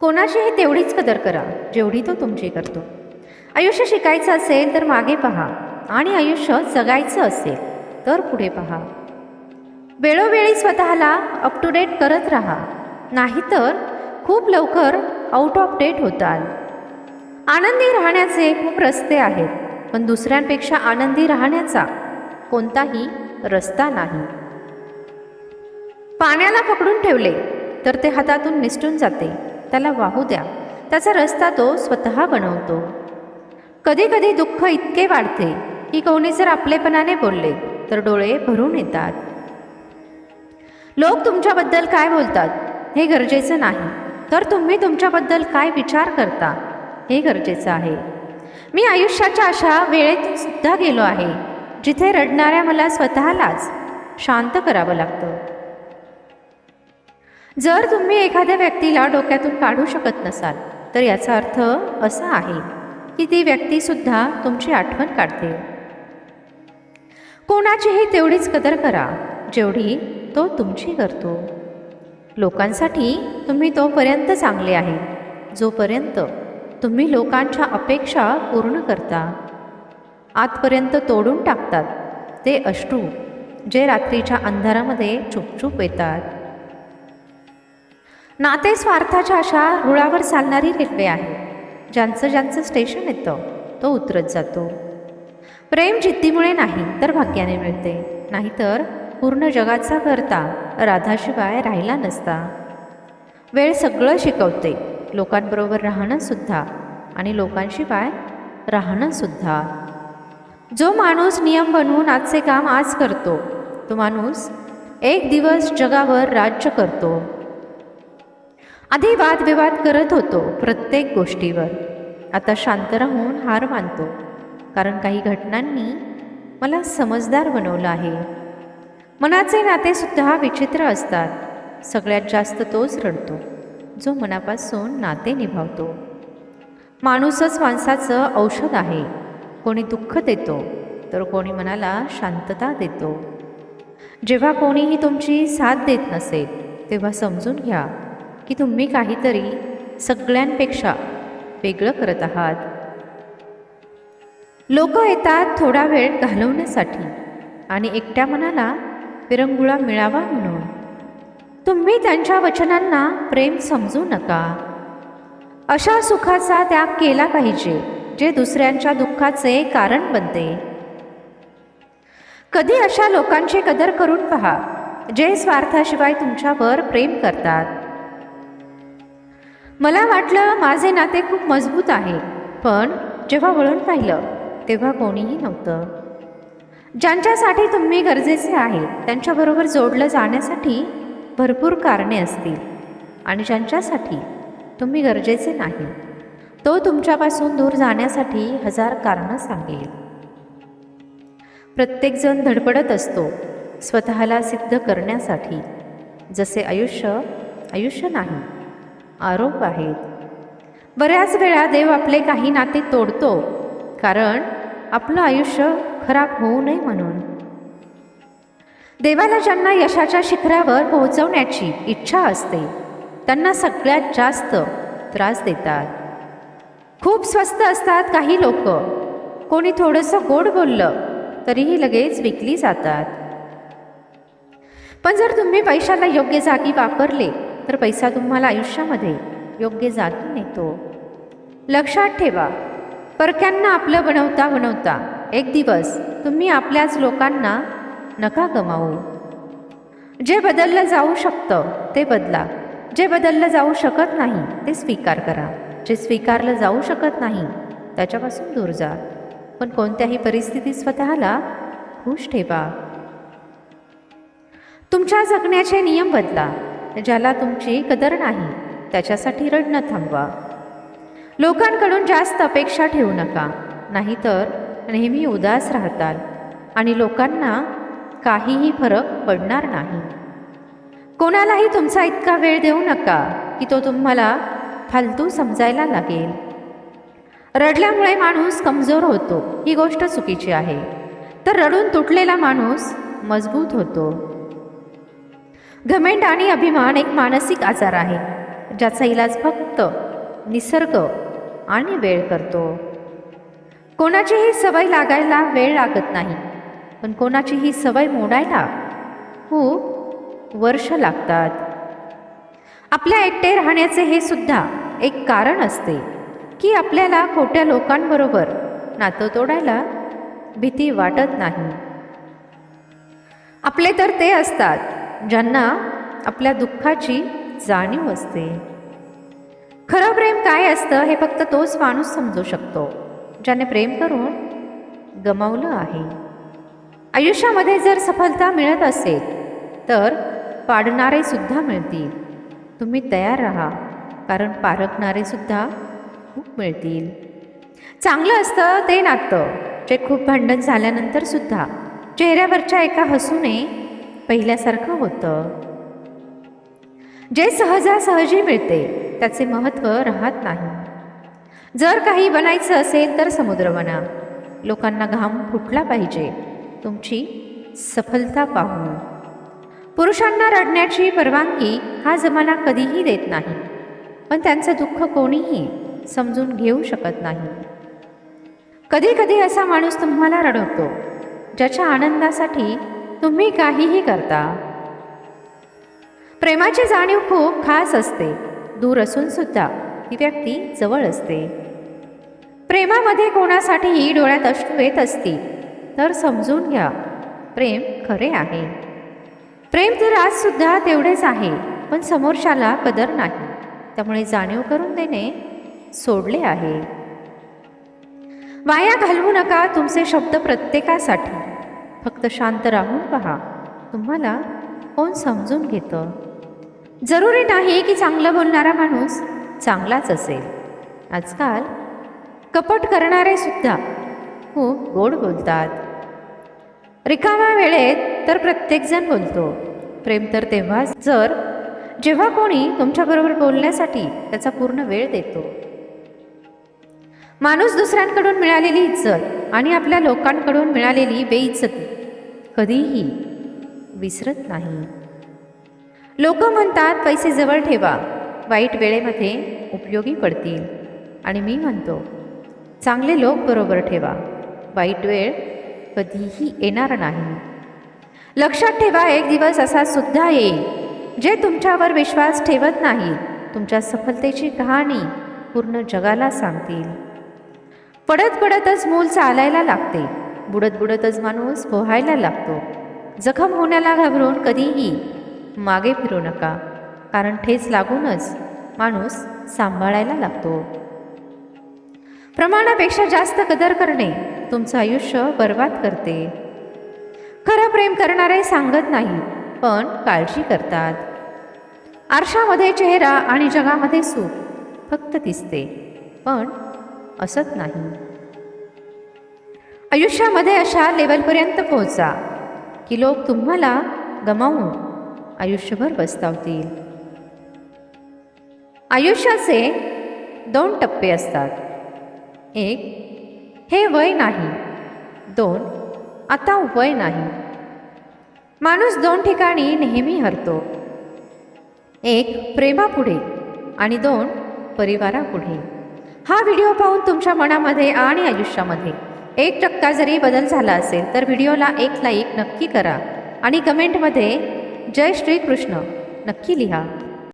कोणाशीही तेवढीच कदर करा जेवढी तो तुमची करतो. आयुष्य शिकायचं असेल तर मागे पहा आणि आयुष्य जगायचं असेल तर पुढे पहा. वेळोवेळी स्वतःला अप टू डेट करत राहा, नाहीतर खूप लवकर आउट ऑफ डेट होताल. आनंदी राहण्याचे खूप रस्ते आहेत, पण दुसऱ्यांपेक्षा आनंदी राहण्याचा कोणताही रस्ता नाही. पाण्याला पकडून ठेवले तर ते हातातून निसटून जाते. त्याला वाहू द्या, त्याचा रस्ता तो स्वतः बनवतो. कधी कधी दुःख इतके वाढते की कोणी जर आपलेपणाने बोलले तर डोळे भरून येतात. लोक तुमच्याबद्दल काय बोलतात हे गरजेचं नाही, तर तुम्ही तुमच्याबद्दल काय विचार करता हे गरजेचं आहे. मी आयुष्याच्या अशा वेळेतून सुद्धा गेलो आहे जिथे रडणाऱ्या मला स्वतःलाच शांत करावं लागतं. जर तुम्ही एखाद्या व्यक्तीला डोक्यातून काढू शकत नसाल तर याचा अर्थ असा आहे की ती व्यक्तीसुद्धा तुमची आठवण काढते. कोणाचीही तेवढीच कदर करा जेवढी तो तुमची करतो. लोकांसाठी तुम्ही तोपर्यंत चांगले आहे जोपर्यंत तुम्ही लोकांच्या अपेक्षा पूर्ण करता. आतपर्यंत तोडून टाकतात ते अश्रू जे रात्रीच्या अंधारामध्ये चुपचुप येतात. नाते स्वार्थाच्या अशा रुळावर चालणारी रेल्वे आहे. ज्यांचं ज्यांचं स्टेशन येतं तो उतरत जातो. प्रेम जिद्दीमुळे नाही तर भाग्याने मिळते, नाहीतर पूर्ण जगाचा करता राधाशिवाय राहिला नसता. वेळ सगळं शिकवते, लोकांबरोबर राहणंसुद्धा आणि लोकांशिवाय राहणंसुद्धा. जो माणूस नियम बनवून आजचे काम आज करतो तो माणूस एक दिवस जगावर राज्य करतो. आधी वादविवाद करत होतो प्रत्येक गोष्टीवर, आता शांत राहून हार मानतो, कारण काही घटनांनी मला समजदार बनवलं आहे. मनाचे नातेसुद्धा विचित्र असतात. सगळ्यात जास्त तोच रडतो जो मनापासून नाते निभावतो. माणूसच माणसाचं औषध आहे. कोणी दुःख देतो तर कोणी मनाला शांतता देतो. जेव्हा कोणीही तुमची साथ देत नसेल तेव्हा समजून घ्या की तुम्ही काहीतरी सगळ्यांपेक्षा वेगळं करत आहात. लोक येतात थोडा वेळ घालवण्यासाठी आणि एकट्या मनाला विरंगुळा मिळावा म्हणून. तुम्ही त्यांच्या वचनांना प्रेम समजू नका. अशा सुखाचा त्याग केला पाहिजे जे दुसऱ्यांच्या दुःखाचे कारण बनते. कधी अशा लोकांची कदर करून पहा जे स्वार्थाशिवाय तुमच्यावर प्रेम करतात. मला वाटलं माझे नाते खूप मजबूत आहे, पण जेव्हा वळून पाहिलं तेव्हा कोणीही नव्हतं. ज्यांच्यासाठी तुम्ही गरजेचे आहे त्यांच्याबरोबर जोडलं जाण्यासाठी भरपूर कारणे असतील, आणि ज्यांच्यासाठी तुम्ही गरजेचे नाही तो तुमच्यापासून दूर जाण्यासाठी हजार कारणं सांगेल. प्रत्येकजण धडपडत असतो स्वतःला सिद्ध करण्यासाठी. जसे आयुष्य नाही, आरोप आहेत. बऱ्याच वेळा देव आपले काही नाते तोडतो कारण आपलं आयुष्य खराब होऊ नये म्हणून. देवाला ज्यांना यशाच्या शिखरावर पोहोचवण्याची इच्छा असते त्यांना सगळ्यात जास्त त्रास देतात. खूप स्वस्त असतात काही लोक. कोणी थोडंसं गोड बोललं तरीही लगेच विकली जातात. पण जर तुम्ही पैशाला योग्य जागी वापरले तर पैसा तुम्हाला आयुष्यामध्ये योग्य जागी नेतो. लक्षात ठेवा, परक्यांना आपलं बनवता बनवता एक दिवस तुम्ही आपल्याच लोकांना नका गमावू. जे बदललं जाऊ शकतं ते बदला. जे बदललं जाऊ शकत नाही ते स्वीकार करा. जे स्वीकारलं जाऊ शकत नाही त्याच्यापासून दूर जा. पण कोणत्याही परिस्थितीत स्वतःला खुश ठेवा. तुमच्या जगण्याचे नियम बदला. ज्याला तुमची कदर नाही त्याच्यासाठी रडणं थांबवा. लोकांकडून जास्त अपेक्षा ठेवू नका, नाहीतर नेहमी उदास राहताल आणि लोकांना काहीही फरक पडणार नाही. कोणालाही तुमचा इतका वेळ देऊ नका की तो तुम्हाला फालतू समजायला लागेल. रडल्यामुळे माणूस कमजोर होतो ही गोष्ट चुकीची आहे, तर रडून तुटलेला माणूस मजबूत होतो. घमेंड आणि अभिमान एक मानसिक आजार आहे ज्याचा इलाज फक्त निसर्ग आणि वेळ करतो. कोणाचीही सवय लागायला वेळ लागत नाही, पण कोणाचीही सवय मोडायला खूप वर्ष लागतात. आपल्या एकटे राहण्याचे हे सुद्धा एक कारण असते की आपल्याला खोट्या लोकांबरोबर नातं तोडायला भीती वाटत नाही. आपले तर ते असतात ज्यांना आपल्या दुःखाची जाणीव असते. खरं प्रेम काय असतं हे फक्त तोच माणूस समजू शकतो ज्याने प्रेम करून गमावलं आहे. आयुष्यामध्ये जर सफलता मिळत असेल तर पाडणारे सुद्धा मिळतील. तुम्ही तयार राहा, कारण पारखणारे सुद्धा खूप मिळतील. चांगलं असतं ते नातं जे खूप भांडण झाल्यानंतर सुद्धा चेहऱ्यावरच्या एका हसूने पहिल्यासारखं होतं. जे सहजासहजी मिळते त्याचे महत्त्व राहत नाही. जर काही बनायचं असेल तर समुद्र बना. लोकांना घाम फुटला पाहिजे तुमची सफलता पाहून. पुरुषांना रडण्याची परवानगी हा जमाना कधीही देत नाही, पण त्यांचं दुःख कोणीही समजून घेऊ शकत नाही. कधी कधी असा माणूस तुम्हाला रडवतो ज्याच्या आनंदासाठी तुम्ही काहीही करता. प्रेमाची जाणीव खूप खास असते. दूर असून सुद्धा ती व्यक्ती जवळ असते. प्रेमामध्ये कोणासाठीही डोळ्यात अश्रू येत असतील तर समजून घ्या, प्रेम खरे आहे. प्रेम तर आजसुद्धा तेवढेच आहे, पण समोरच्याला कदर नाही. त्यामुळे जाणीव करून देणे सोडले आहे. वाया घालवू नका तुमचे शब्द प्रत्येकासाठी. फक्त शांत राहून पहा, तुम्हाला कोण समजून घेतं. जरुरी नाही की चांगलं बोलणारा माणूस चांगलाच असेल. आजकाल कपट करणारे सुद्धा खूप गोड बोलतात. रिकाम्या वेळेत तर प्रत्येकजण बोलतो. प्रेम तर तेव्हाच जेव्हा कोणी तुमच्याबरोबर बोलण्यासाठी त्याचा पूर्ण वेळ देतो. माणूस दुसऱ्यांकडून मिळालेली इज्जत आणि आपल्या लोकांकडून मिळालेली बेइज्जती कधीही विसरत नाही. लोक म्हणतात पैसे जवळ ठेवा, वाईट वेळेमध्ये उपयोगी पडतील. आणि मी म्हणतो चांगले लोक बरोबर ठेवा, वाईट वेळ कधीही येणार नाही. लक्षात ठेवा, एक दिवस असा सुद्धा येईल जे तुमच्यावर विश्वास ठेवत नाही तुमच्या सफलतेची कहाणी पूर्ण जगाला सांगतील. पडत पडतच मूल चालायला लागते, बुडत बुडतच माणूस पोहायला लागतो. जखम होण्याला घाबरून कधीही मागे फिरू नका, कारण ठेच लागूनच माणूस सांभाळायला लागतो. प्रमाणापेक्षा जास्त कदर करणे तुमचं आयुष्य बर्बाद करते. खरं प्रेम करणारे सांगत नाही, पण काळजी करतात. आरशामध्ये चेहरा आणि जगामध्ये सुख फक्त दिसते, पण असत नाही. आयुष्यामध्ये अशा लेवलपर्यंत पोहोचा की लोक तुम्हाला गमावून आयुष्यभर पस्तावतील. आयुष्याचे 2 टप्पे असतात. 1 हे वय नाही, 2 आता वय नाही. माणूस 2 ठिकाणी नेहमी हरतो. 1 प्रेमापुढे आणि 2 परिवारापुढे. हा व्हिडिओ पाहून तुमच्या मनामध्ये आणि आयुष्यामध्ये 1% जरी बदल झाला असेल तर व्हिडिओला एक लाईक नक्की करा आणि कमेंटमध्ये जय श्री कृष्ण नक्की लिहा.